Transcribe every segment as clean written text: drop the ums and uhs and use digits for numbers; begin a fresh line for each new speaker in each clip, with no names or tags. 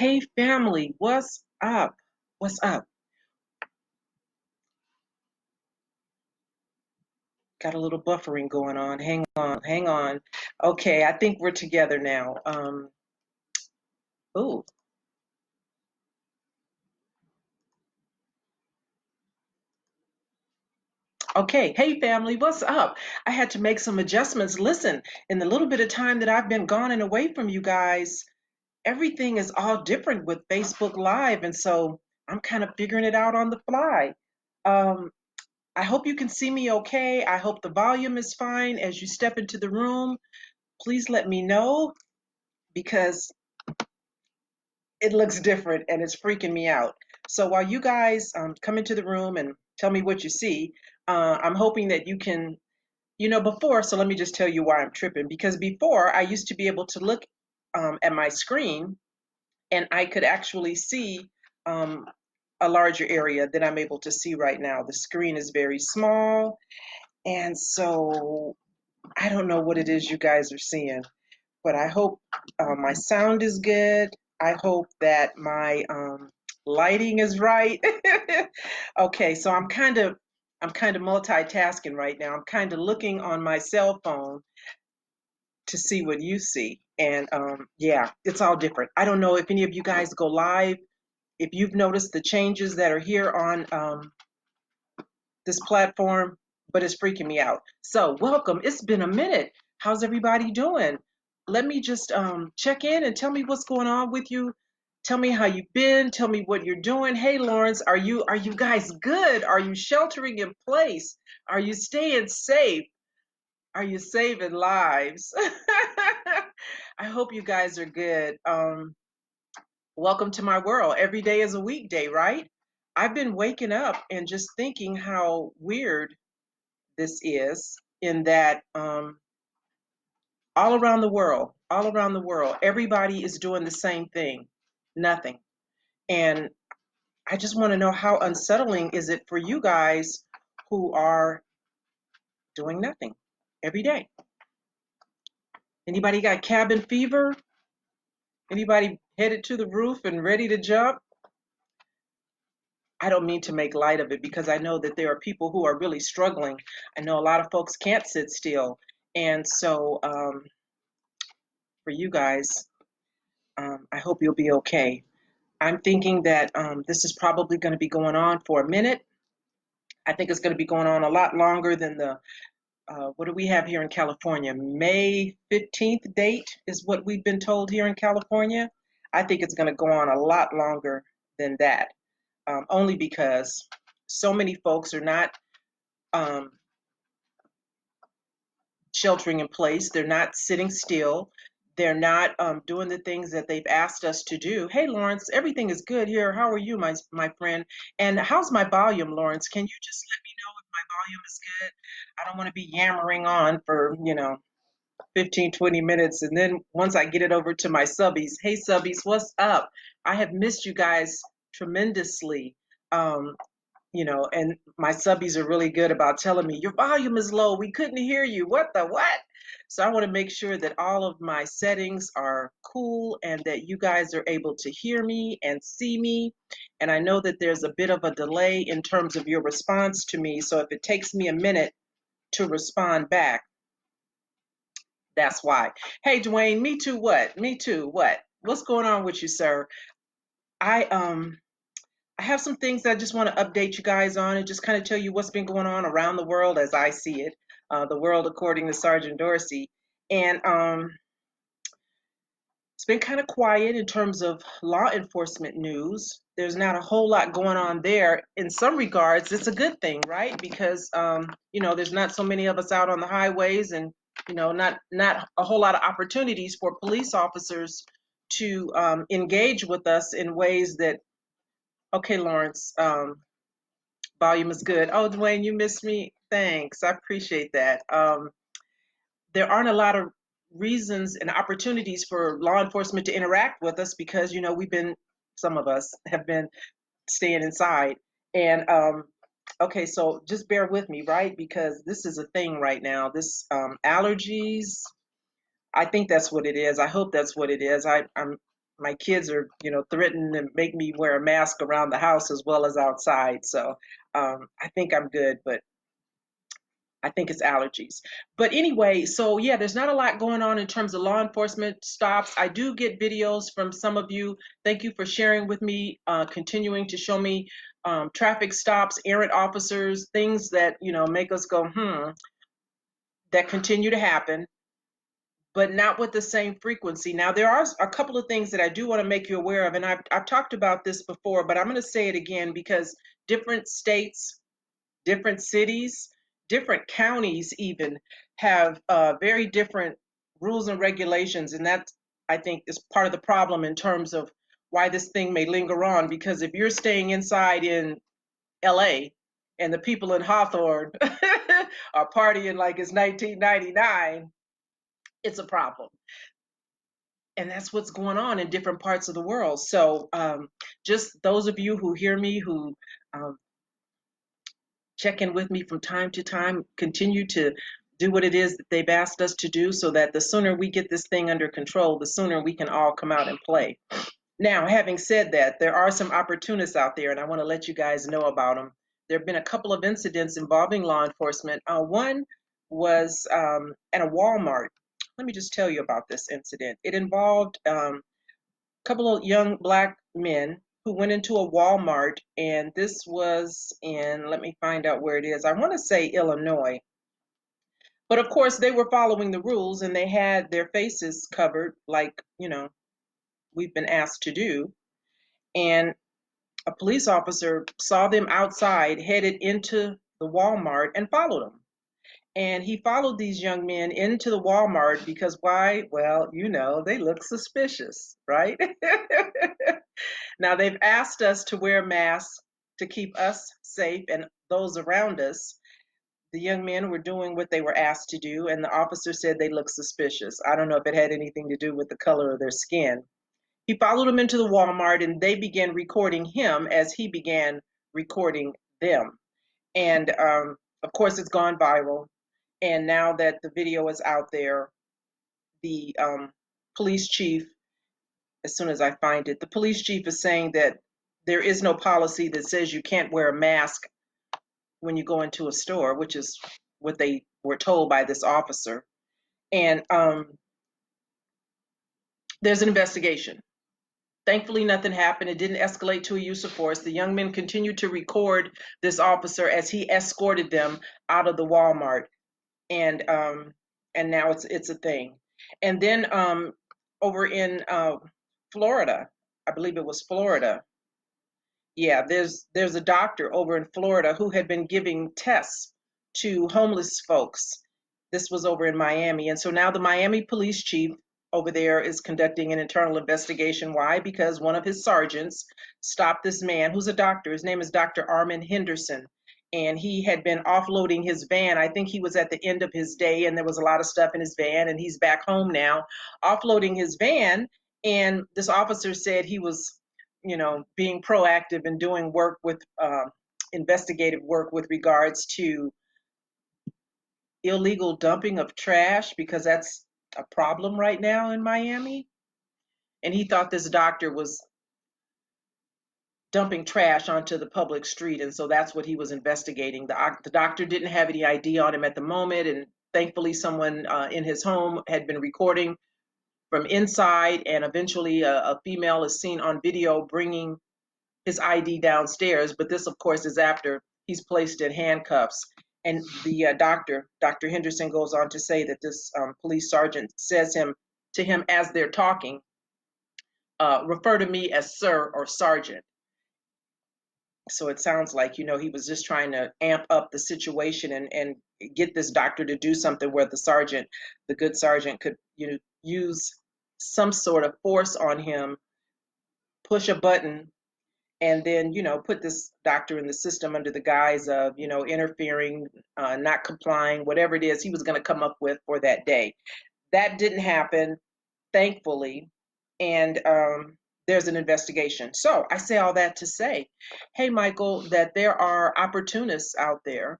Hey family, what's up? What's up? Got a little buffering going on. Hang on, hang on. Okay, I think we're together now. Ooh, okay. Hey family, what's up? I had to make some adjustments. Listen, in the little bit of time that I've been gone and away from you guys, everything is all different with Facebook Live, and so I'm kind of figuring it out on the fly. Um, I hope you can see me okay. I hope the volume is fine as you step into the room. Please let me know because it looks different and it's freaking me out. So while you guys come into the room and tell me what you see, I'm hoping that you can, before, so let me just tell you why I'm tripping. Because before, I used to be able to look at my screen and I could actually see um, a larger area than I'm able to see right now. The screen is very small. And so I don't know what it is you guys are seeing, but I hope my sound is good. I hope that my lighting is right. Okay, so I'm kind of multitasking right now. I'm kind of looking on my cell phone to see what you see. And yeah, it's all different. I don't know if any of you guys go live, if you've noticed the changes that are here on this platform, but it's freaking me out. So welcome. It's been a minute. How's everybody doing? Let me just check in and tell me what's going on with you. Tell me how you've been. Tell me what you're doing. Hey, Lawrence, are you guys good? Are you sheltering in place? Are you staying safe? Are you saving lives? I hope you guys are good. Welcome to my world. Every day is a weekday, right? I've been waking up and just thinking how weird this is in that all around the world, everybody is doing the same thing, nothing. And I just want to know, how unsettling is it for you guys who are doing nothing every day? Anybody got cabin fever? Anybody headed to the roof and ready to jump? I don't mean to make light of it because I know that there are people who are really struggling. I know a lot of folks can't sit still. And so for you guys, I hope you'll be okay. I'm thinking that this is probably going to be going on for a minute. I think it's going to be going on a lot longer than what do we have here in California? May 15th date is what we've been told here in California. I think it's going to go on a lot longer than that, only because so many folks are not um, sheltering in place. They're not sitting still. They're not doing the things that they've asked us to do. Hey, Lawrence, everything is good here. How are you, my friend? And how's my volume, Lawrence? Can you just let me know if my volume is good? I don't want to be yammering on for, 15, 20 minutes. And then once I get it over to my subbies, hey, subbies, what's up? I have missed you guys tremendously. Um, and my subbies are really good about telling me your volume is low. We couldn't hear you. What the what? So I want to make sure that all of my settings are cool and that you guys are able to hear me and see me. And I know that there's a bit of a delay in terms of your response to me. So if it takes me a minute to respond back, that's why. Hey, Dwayne, me too what? Me too what? What's going on with you, sir? I I have some things that I just want to update you guys on and just kind of tell you what's been going on around the world as I see it, the world according to Sergeant Dorsey. And it's been kind of quiet in terms of law enforcement news. There's not a whole lot going on there. In some regards, it's a good thing, right? Because there's not so many of us out on the highways, and not a whole lot of opportunities for police officers to engage with us in ways that. Okay, Lawrence. Volume is good. Oh, Dwayne, you missed me. Thanks. I appreciate that. There aren't a lot of reasons and opportunities for law enforcement to interact with us because, some of us have been staying inside. And okay, so just bear with me, right? Because this is a thing right now. This allergies, I think that's what it is. I hope that's what it is. I'm my kids are, threatening to make me wear a mask around the house as well as outside. So I think I'm good, but I think it's allergies. But anyway, so yeah, there's not a lot going on in terms of law enforcement stops. I do get videos from some of you. Thank you for sharing with me, continuing to show me traffic stops, errant officers, things that, make us go, that continue to happen, but not with the same frequency. Now, there are a couple of things that I do want to make you aware of, and I've talked about this before, but I'm going to say it again because different states, different cities, different counties even have very different rules and regulations. And that, I think, is part of the problem in terms of why this thing may linger on. Because if you're staying inside in LA and the people in Hawthorne are partying like it's 1999, it's a problem. And that's what's going on in different parts of the world. So just those of you who hear me, who um, check in with me from time to time, continue to do what it is that they've asked us to do, so that the sooner we get this thing under control, the sooner we can all come out and play. Now, having said that, there are some opportunists out there, and I want to let you guys know about them. There have been a couple of incidents involving law enforcement. One was at a Walmart. Let me just tell you about this incident. It involved a couple of young black men who went into a Walmart, and this was in, let me find out where it is. I want to say Illinois. But of course, they were following the rules and they had their faces covered, like, we've been asked to do. And a police officer saw them outside, headed into the Walmart, and followed them. And he followed these young men into the Walmart because why? Well, they look suspicious, right? Now, they've asked us to wear masks to keep us safe and those around us. The young men were doing what they were asked to do, and the officer said they looked suspicious. I don't know if it had anything to do with the color of their skin. He followed them into the Walmart, and they began recording him as he began recording them. And of course, it's gone viral. And now that the video is out there, the police chief, as soon as I find it, the police chief is saying that there is no policy that says you can't wear a mask when you go into a store, which is what they were told by this officer. And there's an investigation. Thankfully, nothing happened. It didn't escalate to a use of force. The young men continued to record this officer as he escorted them out of the Walmart, and now it's a thing. And then over in Florida, I believe it was Florida. Yeah, there's a doctor over in Florida who had been giving tests to homeless folks. This was over in Miami. And so now the Miami police chief over there is conducting an internal investigation. Why? Because one of his sergeants stopped this man who's a doctor. His name is Dr. Armin Henderson. And he had been offloading his van. I think he was at the end of his day and there was a lot of stuff in his van, and he's back home now, offloading his van. And this officer said he was, being proactive and doing work with investigative work with regards to illegal dumping of trash, because that's a problem right now in Miami. And he thought this doctor was dumping trash onto the public street, and so that's what he was investigating. The doctor didn't have any ID on him at the moment, and thankfully someone in his home had been recording from inside, and eventually a female is seen on video bringing his ID downstairs. But this, of course, is after he's placed in handcuffs. And the Dr. Henderson, goes on to say that this police sergeant says to him as they're talking, refer to me as sir or sergeant. So it sounds like, he was just trying to amp up the situation and get this doctor to do something where the good sergeant could, use some sort of force on him, push a button, and then, put this doctor in the system under the guise of, interfering, not complying, whatever it is he was going to come up with for that day. That didn't happen, thankfully. And there's an investigation. So I say all that to say, hey, Michael, that there are opportunists out there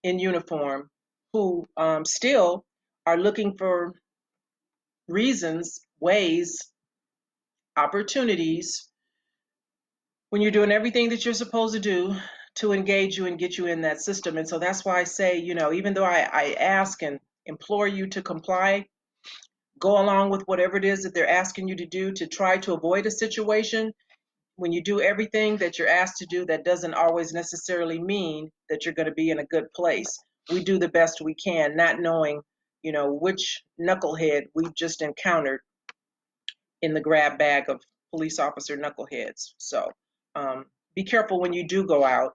in uniform who still are looking for reasons, ways opportunities when you're doing everything that you're supposed to do to engage you and get you in that system. And so that's why I say, even though I ask and implore you to comply, go along with whatever it is that they're asking you to do to try to avoid a situation. When you do everything that you're asked to do, that doesn't always necessarily mean that you're going to be in a good place. We do the best we can, not knowing, which knucklehead we've just encountered in the grab bag of police officer knuckleheads. So be careful when you do go out.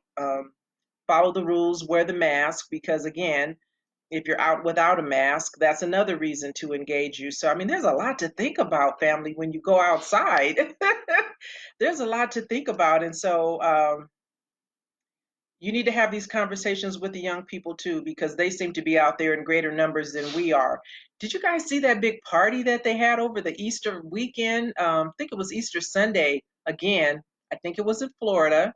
Follow the rules, wear the mask, because again, if you're out without a mask, that's another reason to engage you. So, I mean, there's a lot to think about, family, when you go outside. There's a lot to think about. And so you need to have these conversations with the young people too, because they seem to be out there in greater numbers than we are. Did you guys see that big party that they had over the Easter weekend? I think it was Easter Sunday again. I think it was in Florida.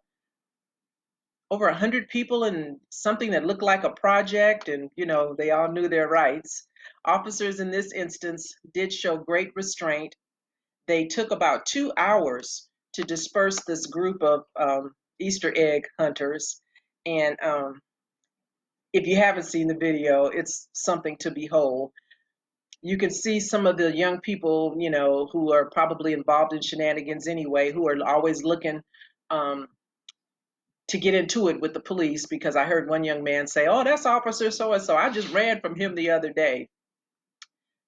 Over 100 people in something that looked like a project, and they all knew their rights. Officers in this instance did show great restraint. They took about 2 hours to disperse this group of Easter egg hunters. And if you haven't seen the video, it's something to behold. You can see some of the young people, who are probably involved in shenanigans anyway, who are always looking to get into it with the police, because I heard one young man say, "Oh, that's Officer so-and-so. I just ran from him the other day."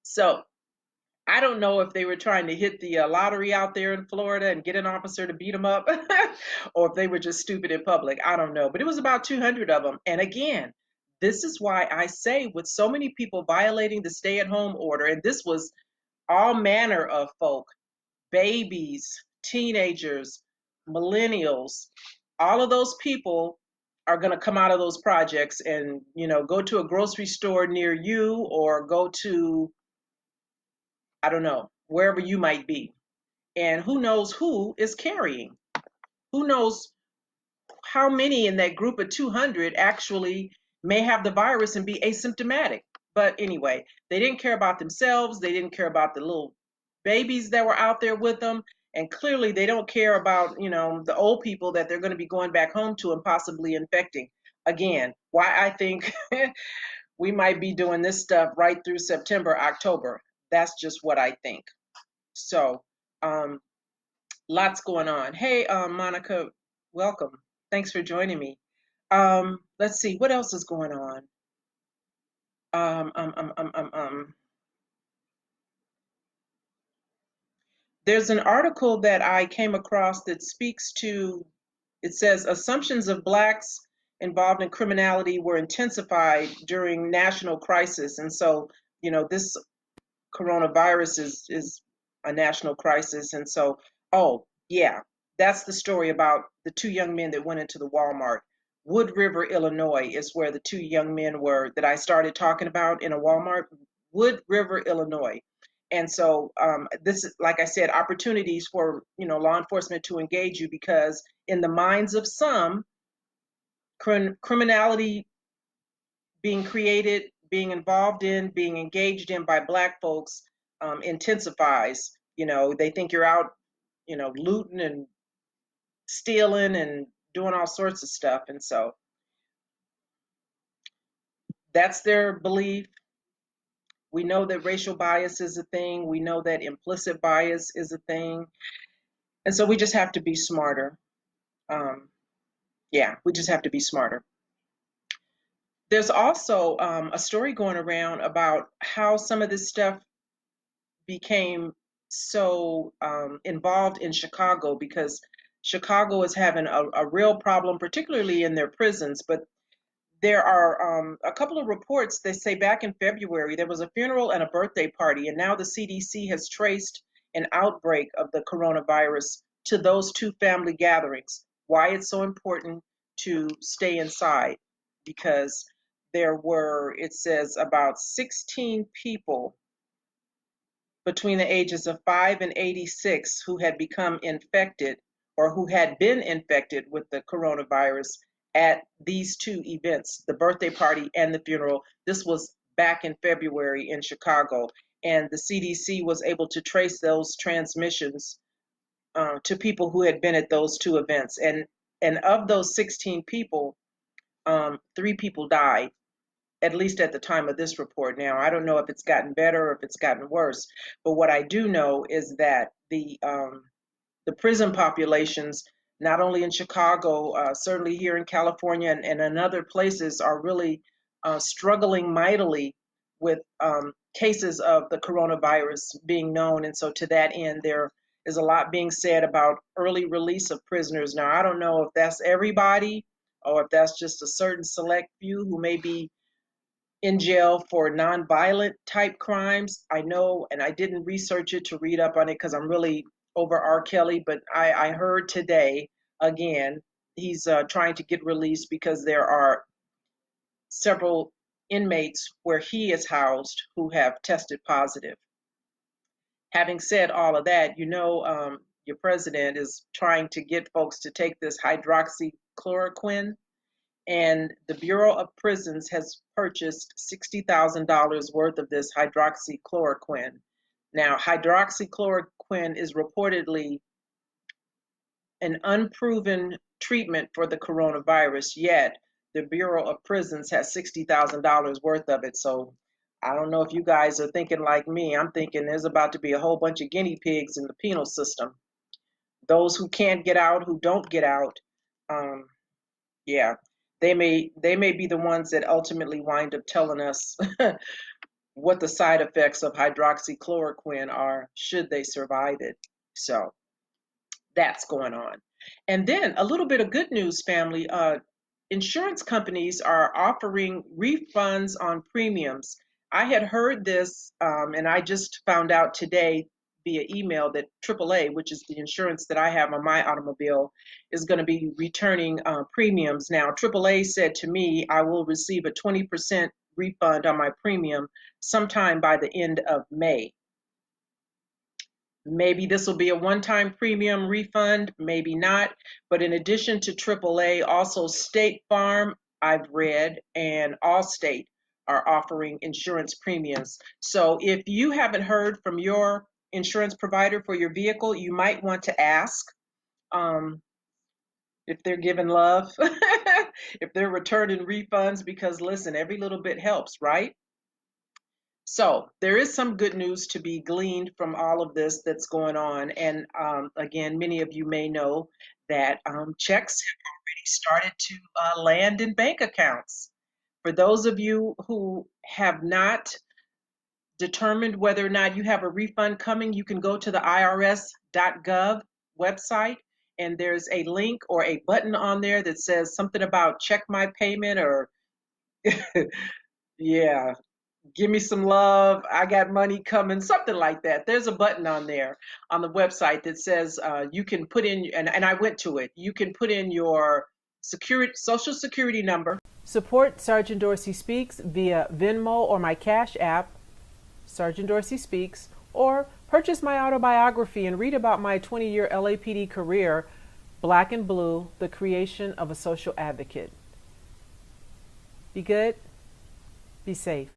So I don't know if they were trying to hit the lottery out there in Florida and get an officer to beat them up, or if they were just stupid in public. I don't know. But it was about 200 of them. And again, this is why I say, with so many people violating the stay-at-home order, and this was all manner of folk, babies, teenagers, millennials, all of those people are going to come out of those projects and, go to a grocery store near you, or go to, I don't know, wherever you might be. And who knows who is carrying? Who knows how many in that group of 200 actually may have the virus and be asymptomatic? But anyway, they didn't care about themselves. They didn't care about the little babies that were out there with them. And clearly they don't care about, the old people that they're going to be going back home to and possibly infecting. Again, why I think we might be doing this stuff right through September, October. That's just what I think. So, lots going on. Hey, Monica, welcome. Thanks for joining me. Let's see, what else is going on? There's an article that I came across that speaks to, it says, assumptions of Blacks involved in criminality were intensified during national crisis. And so, this coronavirus is a national crisis. And so, oh, yeah, that's the story about the two young men that went into the Walmart. Wood River, Illinois is where the two young men were that I started talking about in a Walmart. Wood River, Illinois. And so this is, like I said, opportunities for, law enforcement to engage you, because in the minds of some, criminality being created, being involved in, being engaged in by Black folks intensifies. They think you're out, looting and stealing and doing all sorts of stuff. And so that's their belief. We know that racial bias is a thing. We know that implicit bias is a thing. And so we just have to be smarter. We just have to be smarter. There's also a story going around about how some of this stuff became so involved in Chicago, because Chicago is having a real problem, particularly in their prisons. But there are a couple of reports that say back in February, there was a funeral and a birthday party, and now the CDC has traced an outbreak of the coronavirus to those two family gatherings. Why it's so important to stay inside, because there were, it says, about 16 people between the ages of 5 and 86 who had become infected, or who had been infected with the coronavirus at these two events, the birthday party and the funeral. This was back in February in Chicago, and the CDC was able to trace those transmissions to people who had been at those two events. And of those 16 people, 3 people died, at least at the time of this report. Now, I don't know if it's gotten better or if it's gotten worse, but what I do know is that the prison populations, not only in Chicago, certainly here in California and in other places, are really struggling mightily with cases of the coronavirus being known. And so, to that end, there is a lot being said about early release of prisoners. Now, I don't know if that's everybody or if that's just a certain select few who may be in jail for nonviolent type crimes. I know, and I didn't research it to read up on it because I'm really over R. Kelly, but I heard today, again, he's trying to get released because there are several inmates where he is housed who have tested positive. Having said all of that, your president is trying to get folks to take this hydroxychloroquine, and the Bureau of Prisons has purchased $60,000 worth of this hydroxychloroquine. Now, hydroxychloroquine is reportedly an unproven treatment for the coronavirus, yet the Bureau of Prisons has $60,000 worth of it. So I don't know if you guys are thinking like me. I'm thinking there's about to be a whole bunch of guinea pigs in the penal system. Those who can't get out, who don't get out, yeah, they may be the ones that ultimately wind up telling us what the side effects of hydroxychloroquine are should they survive it. So that's going on. And then a little bit of good news, family. Insurance companies are offering refunds on premiums. I had heard this, and I just found out today via email that AAA, which is the insurance that I have on my automobile, is going to be returning premiums. Now, AAA said to me, I will receive a 20% refund on my premium sometime by the end of May. Maybe this will be a one-time premium refund, maybe not. But in addition to AAA, also State Farm, I've read, and Allstate are offering insurance premiums. So if you haven't heard from your insurance provider for your vehicle, you might want to ask if they're giving love, if they're returning refunds, because listen, every little bit helps, right? So there is some good news to be gleaned from all of this that's going on. And again, many of you may know that checks have already started to land in bank accounts. For those of you who have not determined whether or not you have a refund coming, you can go to the IRS.gov website, and there's a link or a button on there that says something about check my payment or yeah, give me some love, I got money coming, something like that. There's a button on there on the website that says you can put in, and I went to it, you can put in your social security number.
Support Sergeant Dorsey Speaks via Venmo or my Cash App, Sergeant Dorsey Speaks, or purchase my autobiography and read about my 20-year LAPD career, Black and Blue, the creation of a social advocate. Be good, be safe.